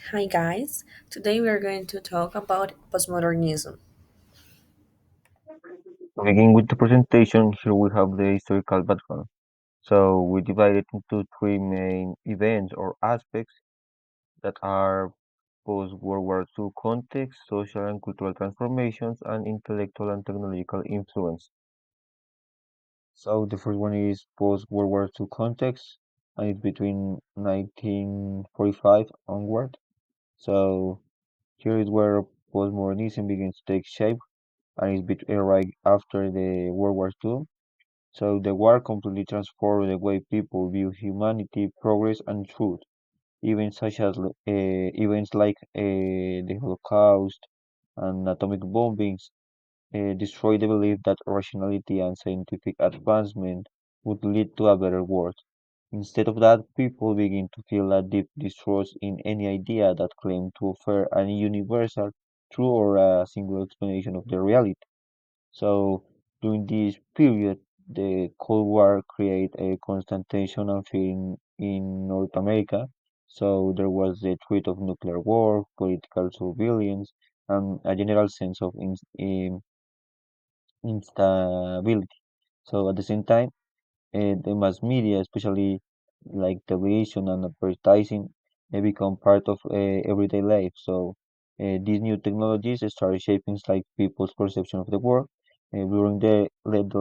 Hi guys, today we are going to talk about postmodernism. To begin with the presentation, here we have the historical background. So we divide it into three main events or aspects that are post-World War II context, social and cultural transformations, and intellectual and technological influence. So the first one is post-World War II context, and it's between 1945 onward. So here is where postmodernism begins to take shape, and it's right after the World War II. So the war completely transformed the way people view humanity, progress, and truth. Events such as events like the Holocaust and atomic bombings destroyed the belief that rationality and scientific advancement would lead to a better world. Instead of that, people begin to feel a deep distrust in any idea that claimed to offer a universal, true, or a single explanation of the reality. So during this period, the Cold War created a constant tension and fear in North America. So there was the threat of nuclear war, political surveillance, and a general sense of instability. So at the same time, the mass media, especially like television and advertising, they become part of everyday life. So these new technologies start shaping like people's perception of the world, blurring the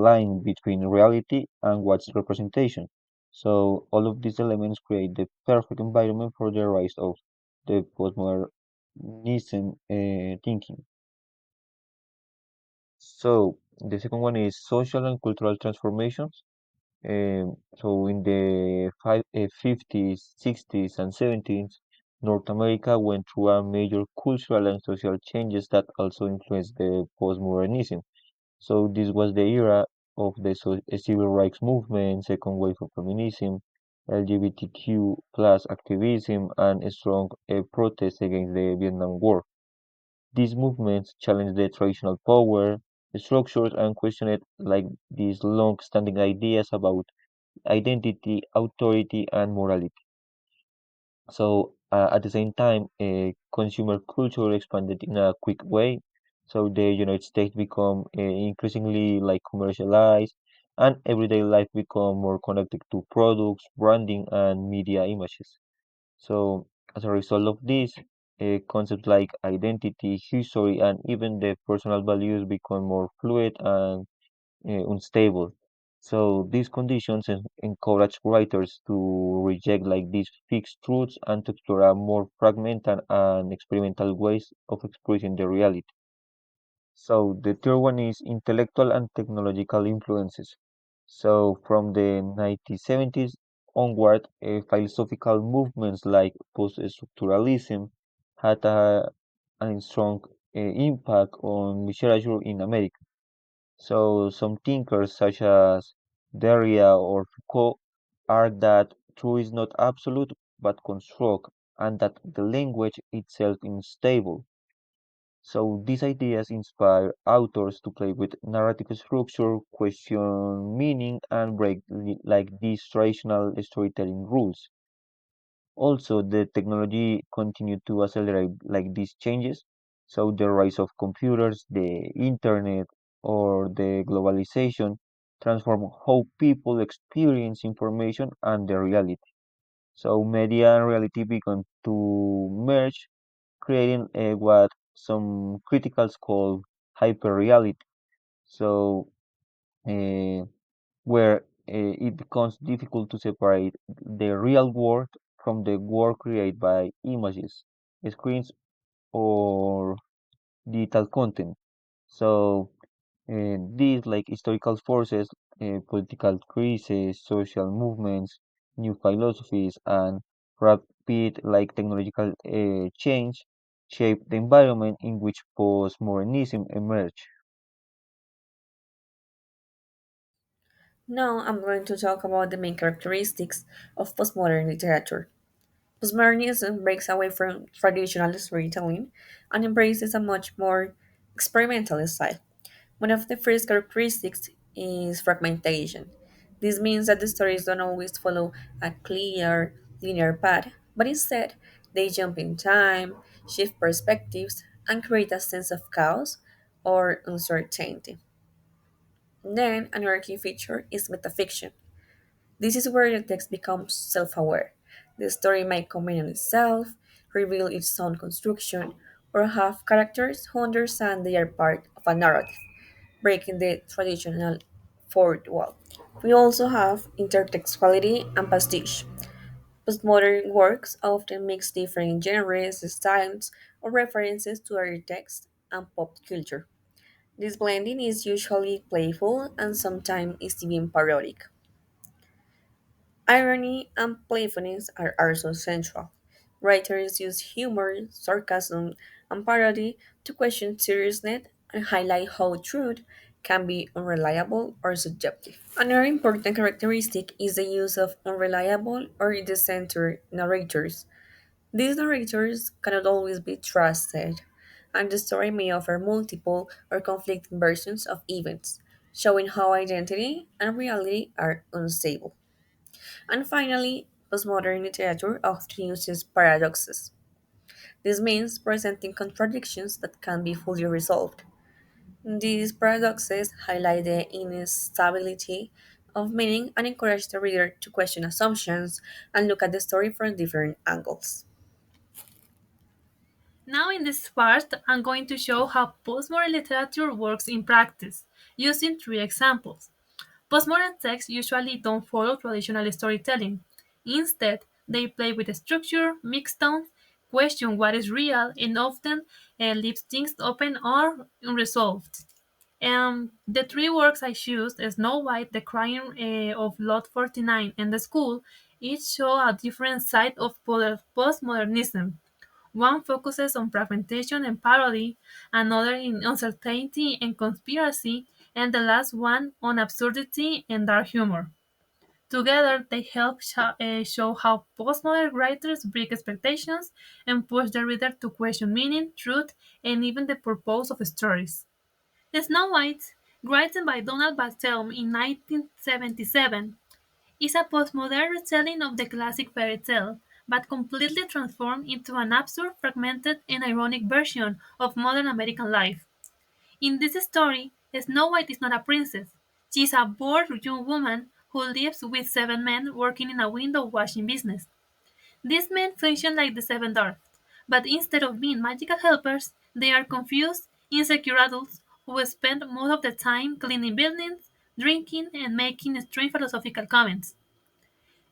line between reality and what's representation. So all of these elements create the perfect environment for the rise of the postmodernism thinking. So the second one is social and cultural transformations. So in the 50s, 60s, and 70s, North America went through a major cultural and social changes that also influenced the postmodernism. So this was the era of the civil rights movement, second wave of feminism, LGBTQ plus activism, and a strong protest against the Vietnam War. These movements challenged the traditional power structures and questioned like these long-standing ideas about identity, authority, and morality. So at the same time, consumer culture expanded in a quick way. So the United States become increasingly like commercialized, and everyday life become more connected to products, branding, and media images. So as a result of this, concepts like identity, history, and even the personal values become more fluid and unstable. So these conditions encourage writers to reject like these fixed truths and to explore a more fragmented and experimental ways of expressing the reality. So the third one is intellectual and technological influences. So from the 1970s onward, philosophical movements like post-structuralism had a strong impact on literature in America. So some thinkers such as Derrida or Foucault argue that truth is not absolute but construct and that the language itself is stable. So these ideas inspire authors to play with narrative structure, question meaning, and break like these traditional storytelling rules. Also, the technology continued to accelerate like these changes. So the rise of computers, the internet, or the globalization transform how people experience information and the reality. So media and reality began to merge, creating what some criticals call hyperreality. So uh, where it becomes difficult to separate the real world from the world created by images, screens, or digital content. So these like historical forces, political crises, social movements, new philosophies, and rapid like technological change shape the environment in which postmodernism emerged. Now I'm going to talk about the main characteristics of postmodern literature. Postmodernism breaks away from traditional storytelling and embraces a much more experimental style. One of the first characteristics is fragmentation. This means that the stories don't always follow a clear, linear path, but instead They jump in time, shift perspectives, and create a sense of chaos or uncertainty. Then, another key feature is metafiction. This is where the text becomes self aware. The story might comment on itself, reveal its own construction, or have characters who understand they are part of a narrative, breaking the traditional fourth wall. We also have intertextuality and pastiche. Postmodern works often mix different genres, styles, or references to other texts and pop culture. This blending is usually playful and sometimes is even parodic. Irony and playfulness are also central. Writers use humor, sarcasm, and parody to question seriousness and highlight how truth can be unreliable or subjective. Another important characteristic is the use of unreliable or decentered narrators. These narrators cannot always be trusted, and the story may offer multiple or conflicting versions of events, showing how identity and reality are unstable. And finally, postmodern literature often uses paradoxes. This means presenting contradictions that can be fully resolved. These paradoxes highlight the instability of meaning and encourage the reader to question assumptions and look at the story from different angles. Now, in this part, I'm going to show how postmodern literature works in practice, using three examples. Postmodern texts usually don't follow traditional storytelling. Instead, they play with structure, mix tones, question what is real, and often leave things open or unresolved. The three works I choose, Snow White, The Crying of Lot 49, and The School, each show a different side of postmodernism. One focuses on fragmentation and parody, another in uncertainty and conspiracy, and the last one on absurdity and dark humor. Together, they help show how postmodern writers break expectations and push the reader to question meaning, truth, and even the purpose of stories. Snow White, written by Donald Barthelme in 1977, is a postmodern retelling of the classic fairy tale, but completely transformed into an absurd, fragmented, and ironic version of modern American life. In this story, Snow White is not a princess. She is a bored young woman who lives with seven men working in a window washing business. These men function like the seven dwarfs, but instead of being magical helpers, they are confused, insecure adults who spend most of the time cleaning buildings, drinking, and making strange philosophical comments.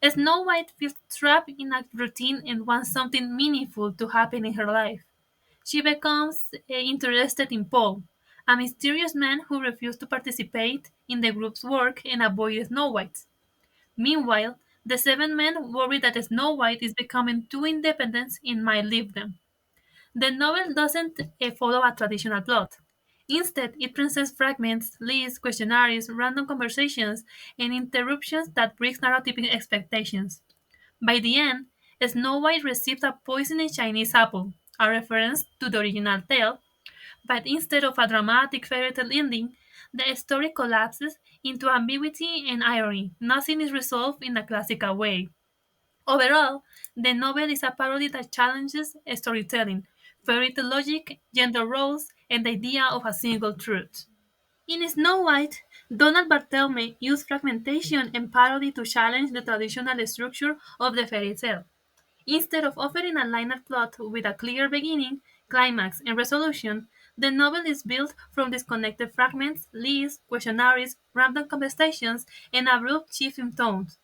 Snow White feels trapped in a routine and wants something meaningful to happen in her life. She becomes interested in Paul, a mysterious man who refuses to participate in the group's work and avoids Snow White. Meanwhile, the seven men worry that Snow White is becoming too independent and might leave them. The novel doesn't follow a traditional plot. Instead, it presents fragments, lists, questionnaires, random conversations, and interruptions that break narrative expectations. By the end, Snow White receives a poisoned Chinese apple, a reference to the original tale, but instead of a dramatic fairy tale ending, the story collapses into ambiguity and irony. Nothing is resolved in a classical way. Overall, the novel is a parody that challenges storytelling, fairy tale logic, gender roles, and the idea of a single truth. In Snow White, Donald Barthelme used fragmentation and parody to challenge the traditional structure of the fairy tale. Instead of offering a linear plot with a clear beginning, climax, and resolution, the novel is built from disconnected fragments, lists, questionnaires, random conversations, and abrupt shifting tones.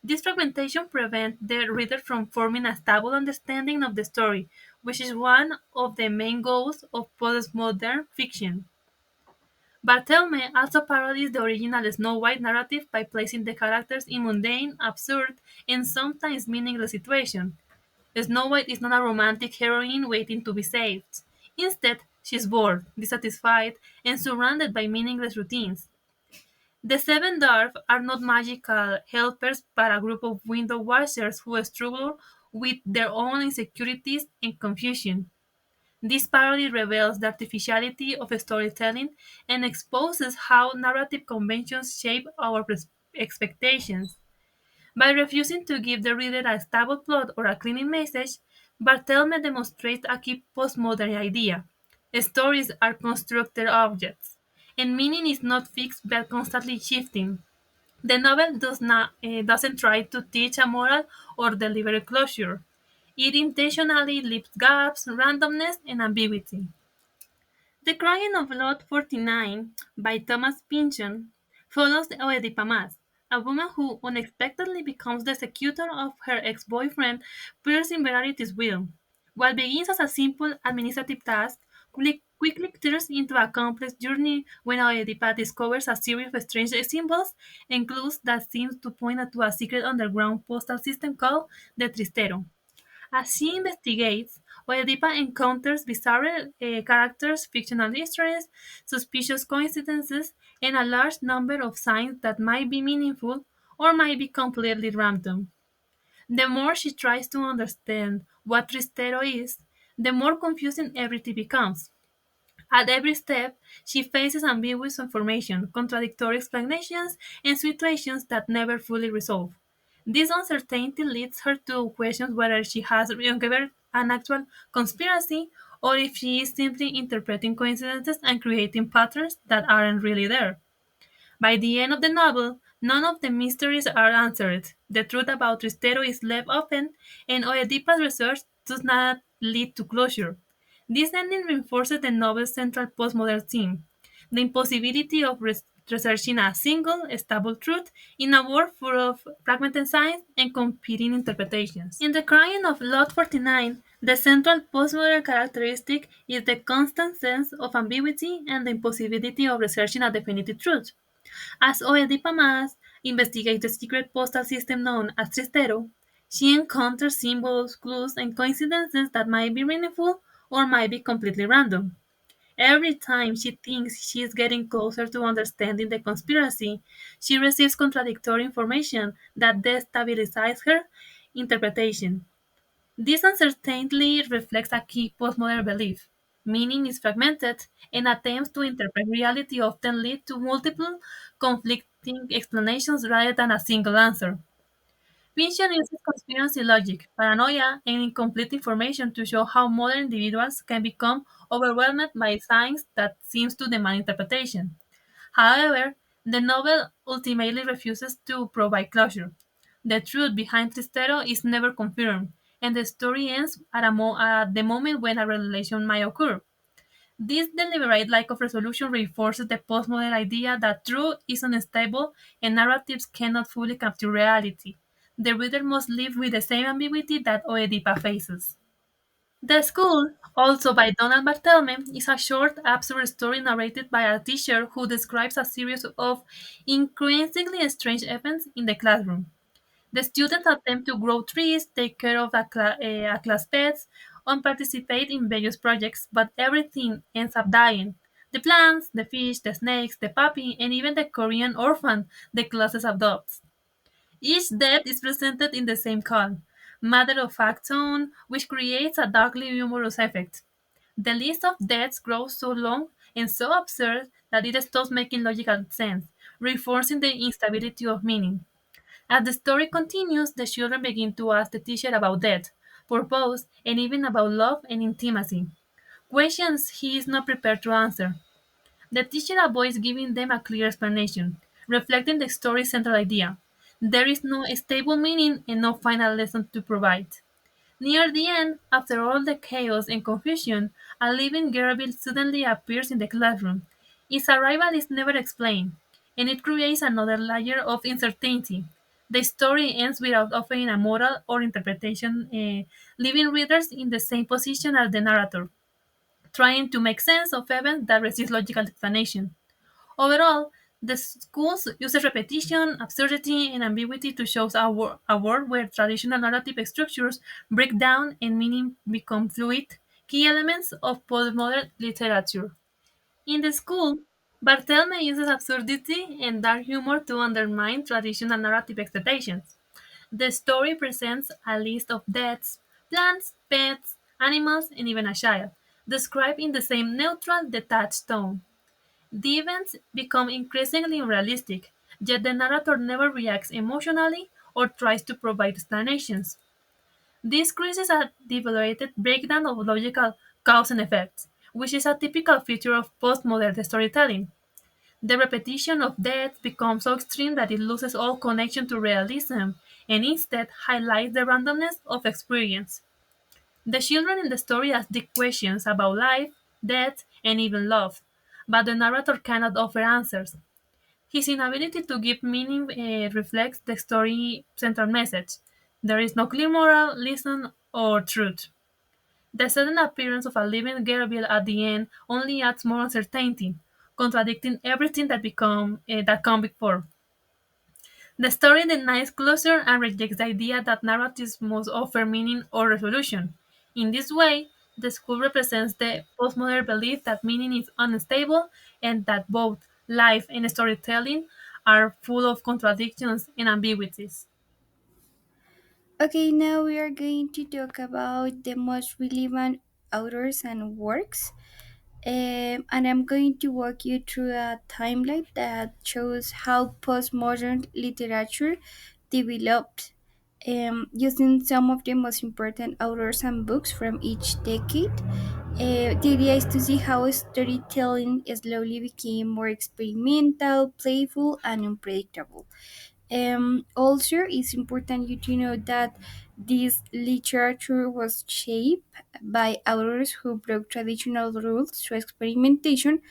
This fragmentation prevents the reader from forming a stable understanding of the story, which is one of the main goals of postmodern fiction. Barthelme also parodies the original Snow White narrative by placing the characters in mundane, absurd, and sometimes meaningless situations. Snow White is not a romantic heroine waiting to be saved. Instead, she is bored, dissatisfied, and surrounded by meaningless routines. The seven dwarfs are not magical helpers but a group of window washers who struggle with their own insecurities and confusion. This parody reveals the artificiality of storytelling and exposes how narrative conventions shape our expectations. By refusing to give the reader a stable plot or a clean message, Barthelme demonstrates a key postmodern idea. Stories are constructed objects, and meaning is not fixed but constantly shifting. The novel doesn't try to teach a moral or deliver a closure. It intentionally leaves gaps, randomness, and ambiguity. The Crying of Lot 49 by Thomas Pynchon follows Oedipa Mass, a woman who unexpectedly becomes the executor of her ex-boyfriend piercing Verity's will. What begins as a simple administrative task quickly turns into a complex journey when Oedipa discovers a series of strange symbols and clues that seem to point to a secret underground postal system called the Tristero. As she investigates, Oedipa encounters bizarre characters, fictional histories, suspicious coincidences, and a large number of signs that might be meaningful or might be completely random. The more she tries to understand what Tristero is, the more confusing everything becomes. At every step, she faces ambiguous information, contradictory explanations, and situations that never fully resolve. This uncertainty leads her to question whether she has uncovered an actual conspiracy or if she is simply interpreting coincidences and creating patterns that aren't really there. By the end of the novel, none of the mysteries are answered. The truth about Tristero is left open, and Oedipa's research does not lead to closure. This ending reinforces the novel's central postmodern theme: the impossibility of researching a single, stable truth in a world full of fragmented science and competing interpretations. In The Crying of Lot 49, the central postmodern characteristic is the constant sense of ambiguity and the impossibility of researching a definitive truth. As Oedipa Maas investigates the secret postal system known as Tristero, she encounters symbols, clues, and coincidences that might be meaningful or might be completely random. Every time she thinks she is getting closer to understanding the conspiracy, she receives contradictory information that destabilizes her interpretation. This uncertainty reflects a key postmodern belief. Meaning is fragmented, and attempts to interpret reality often lead to multiple conflicting explanations rather than a single answer. Pynchon uses conspiracy logic, paranoia, and incomplete information to show how modern individuals can become overwhelmed by signs that seems to demand interpretation. However, the novel ultimately refuses to provide closure. The truth behind Tristero is never confirmed, and the story ends at the moment when a revelation might occur. This deliberate lack of resolution reinforces the postmodern idea that truth is unstable and narratives cannot fully capture reality. The reader must live with the same ambiguity that Oedipa faces. The School, also by Donald Barthelme, is a short, absurd story narrated by a teacher who describes a series of increasingly strange events in the classroom. The students attempt to grow trees, take care of a class pets, and participate in various projects, but everything ends up dying. The plants, the fish, the snakes, the puppy, and even the Korean orphan the classes adopts. Each death is presented in the same calm, matter-of-fact tone, which creates a darkly humorous effect. The list of deaths grows so long and so absurd that it stops making logical sense, reinforcing the instability of meaning. As the story continues, the children begin to ask the teacher about death, purpose, and even about love and intimacy. Questions he is not prepared to answer. The teacher avoids giving them a clear explanation, reflecting the story's central idea. There is no stable meaning and no final lesson to provide. Near the end, after all the chaos and confusion, a living Gerbil suddenly appears in the classroom. Its arrival is never explained, and it creates another layer of uncertainty. The story ends without offering a moral or interpretation, leaving readers in the same position as the narrator, trying to make sense of events that resist logical explanation. Overall, the schools uses repetition, absurdity, and ambiguity to show a world where traditional narrative structures break down and meaning become fluid, key elements of postmodern literature. In the school, Barthelme uses absurdity and dark humor to undermine traditional narrative expectations. The story presents a list of deaths, plants, pets, animals, and even a child, described in the same neutral, detached tone. The events become increasingly unrealistic, yet the narrator never reacts emotionally or tries to provide explanations. This creates a devaluated breakdown of logical cause and effects, which is a typical feature of postmodern storytelling. The repetition of death becomes so extreme that it loses all connection to realism and instead highlights the randomness of experience. The children in the story ask deep questions about life, death, and even love, but the narrator cannot offer answers. His inability to give meaning reflects the story's central message. There is no clear moral, lesson, or truth. The sudden appearance of a living Gabriel at the end only adds more uncertainty, contradicting everything that come before. The story denies closure and rejects the idea that narratives must offer meaning or resolution. In this way, the school represents the postmodern belief that meaning is unstable and that both life and storytelling are full of contradictions and ambiguities. Okay, now we are going to talk about the most relevant authors and works. And I'm going to walk you through a timeline that shows how postmodern literature developed using some of the most important authors and books from each decade. The idea is to see how storytelling slowly became more experimental, playful, and unpredictable. Also, it's important you to know that this literature was shaped by authors who broke traditional rules through experimentation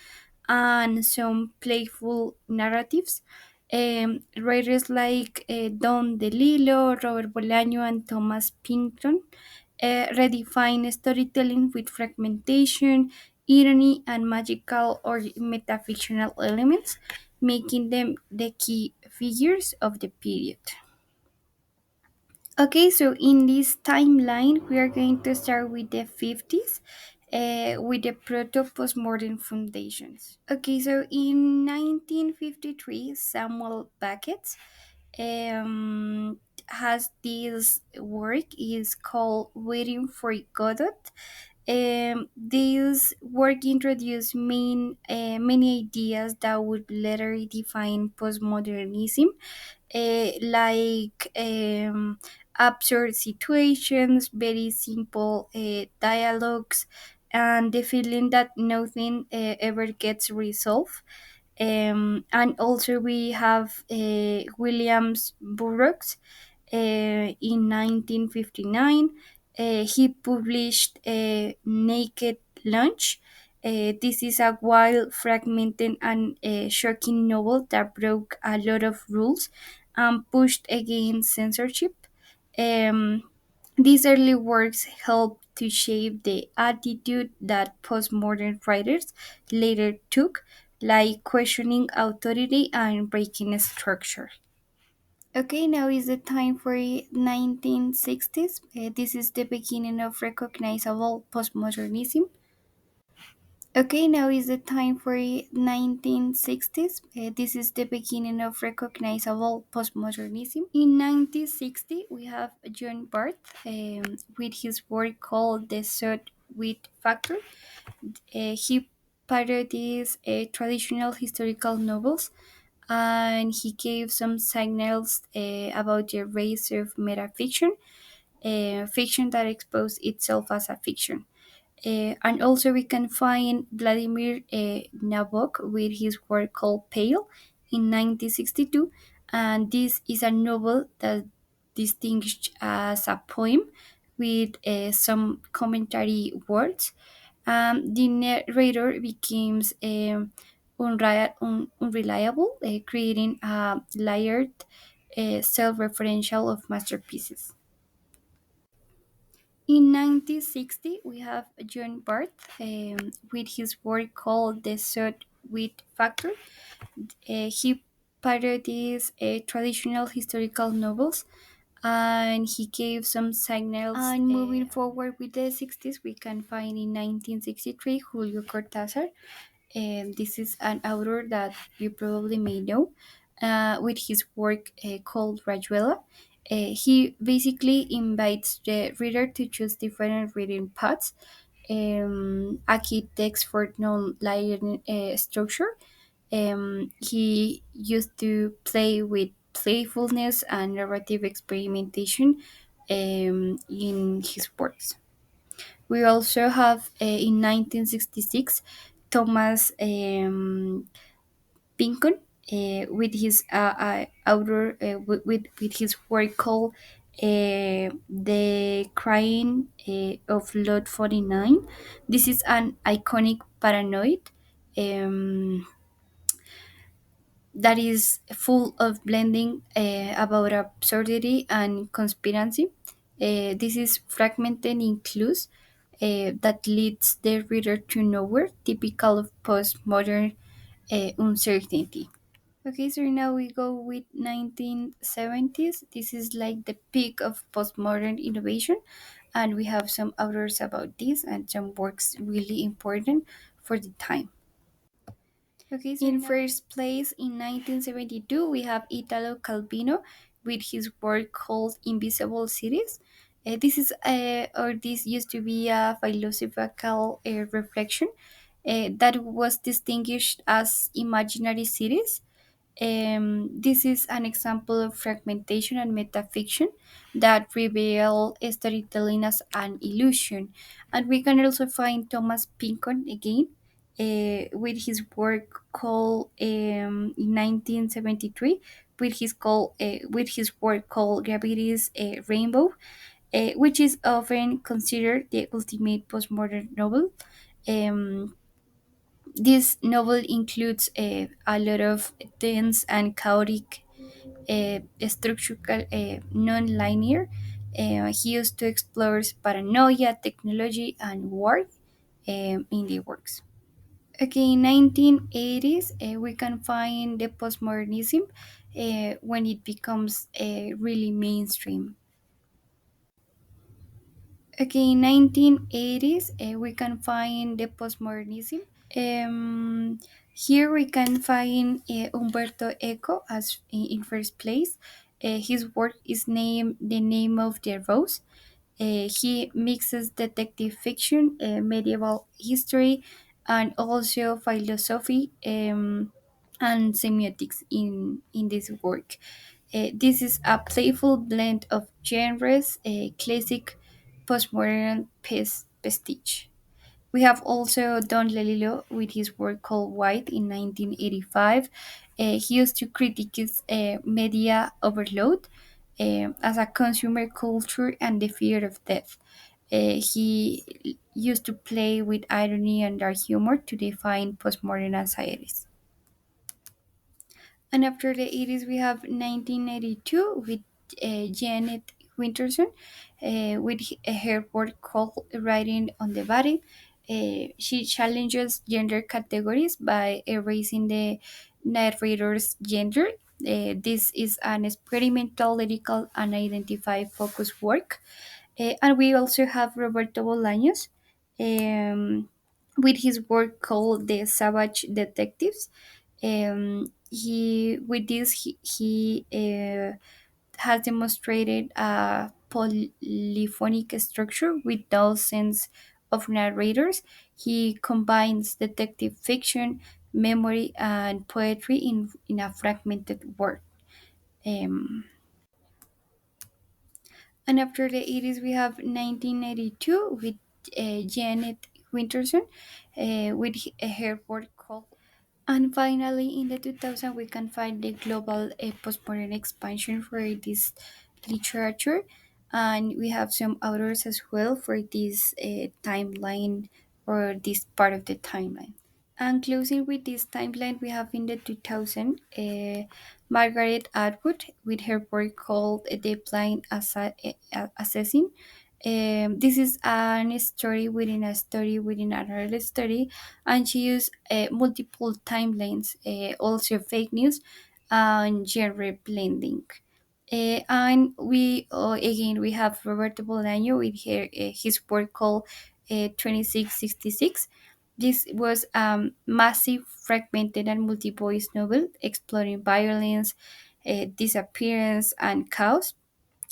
and some playful narratives. Writers like Don DeLillo, Robert Bolaño, and Thomas Pynchon redefine storytelling with fragmentation, irony, and magical or metafictional elements, making them the key figures of the period. Okay, so in this timeline, we are going to start with the 50s with the proto postmodern foundations. Okay, so in 1953, Samuel Beckett has this work is called Waiting for Godot. This work introduced many ideas that would later define postmodernism, like absurd situations, very simple dialogues, and the feeling that nothing ever gets resolved. And also we have Williams Burroughs in 1959. He published Naked Lunch. This is a wild, fragmented, and shocking novel that broke a lot of rules and pushed against censorship. Um, these early works helped to shape the attitude that postmodern writers later took, like questioning authority and breaking structure. Okay, now is the time for 1960s. This is the beginning of recognizable postmodernism. Okay, now is the time for 1960s. This is the beginning of recognizable postmodernism. In 1960, we have John Barth with his work called The Salt Wheat Factor. He parodies traditional historical novels and he gave some signals about the rise of metafiction, fiction that exposed itself as a fiction. And also, we can find Vladimir Nabok with his work called Pale in 1962. And this is a novel that distinguished as a poem with some commentary words. The narrator becomes unreliable, creating a layered self referential of masterpieces. In 1960, we have John Barth with his work called The Salt Wheat Factor. He parodies traditional historical novels and he gave some signals. And moving forward with the 60s, we can find in 1963 Julio Cortázar. This is an author that you probably may know with his work called Rayuela. He basically invites the reader to choose different reading paths, a key text for non-linear structure. He used to play with playfulness and narrative experimentation in his works. We also have in 1966 Thomas Pincon with his outer with his work called The Crying of Lot 49. This is an iconic paranoid that is full of blending about absurdity and conspiracy. This is fragmented in clues that leads the reader to nowhere, typical of postmodern uncertainty. Okay, so now we go with 1970s. This is like the peak of postmodern innovation, and we have some authors about this and some works really important for the time. Okay, so In now first place, in 1972, we have Italo Calvino with his work called Invisible Cities. This used to be a philosophical reflection that was distinguished as imaginary cities. This is an example of fragmentation and metafiction that reveal storytelling as an illusion. And we can also find Thomas Pincon again with his work called in 1973 with his work called Gravity's Rainbow, which is often considered the ultimate postmodern novel. Um, this novel includes a lot of dense and chaotic structural, non-linear. He used to explore paranoia, technology, and war in the works. Okay, in 1980s, we can find the postmodernism when it becomes really mainstream. Okay, in 1980s, we can find the postmodernism. Here we can find Umberto Eco as in first place. His work is named The Name of the Rose. He mixes detective fiction, medieval history, and also philosophy and semiotics in this work. This is a playful blend of genres, classic, postmodern, pastiche. We have also Don Lelilo with his work called White in 1985. He used to critique media overload as a consumer culture and the fear of death. He used to play with irony and dark humor to define postmodern anxieties. And after the 80s, we have 1992 with Janet Winterson with her work called Writing on the Body. She challenges gender categories by erasing the narrator's gender. This is an experimental, lyrical, and identify focused work. And we also have Roberto Bolaños with his work called The Savage Detectives. He with this he has demonstrated a polyphonic structure with dozens of narrators. He combines detective fiction, memory, and poetry in a fragmented work. Um, and after the 80s, we have 1992 with Janet Winterson with her work called. And finally, in the 2000, we can find the global postmodern expansion for this literature. And we have some authors as well for this timeline or this part of the timeline. And closing with this timeline, we have in the 2000 Margaret Atwood with her work called The Blind Assassin. This is a story within a story within another story, and she used multiple timelines, also fake news and genre blending. And we again we have Roberto Bolaño with his work called 2666. This was a massive, fragmented, and multi voice novel exploring violence, disappearance, and chaos.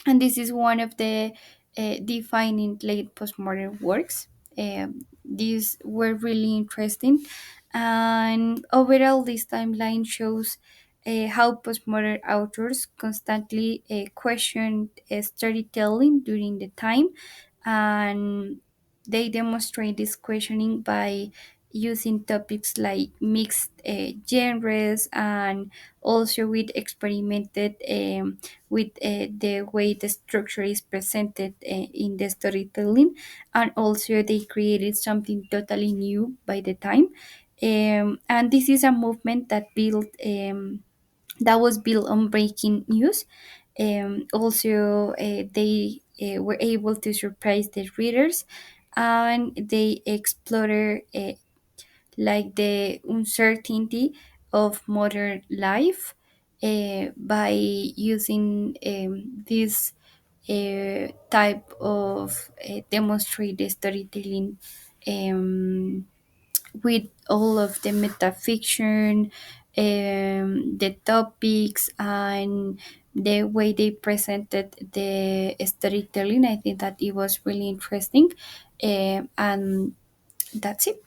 And this is one of the defining late postmodern works. These were really interesting. And overall, this timeline shows how postmodern authors constantly questioned storytelling during the time, and they demonstrate this questioning by using topics like mixed genres, and also with experimented with the way the structure is presented in the storytelling, and also they created something totally new by the time. And this is a movement that was built on breaking news. Also, they were able to surprise the readers, and they explored like the uncertainty of modern life by using this type of demonstrated storytelling, with all of the metafiction, the topics, and the way they presented the storytelling. I think that it was really interesting, and that's it.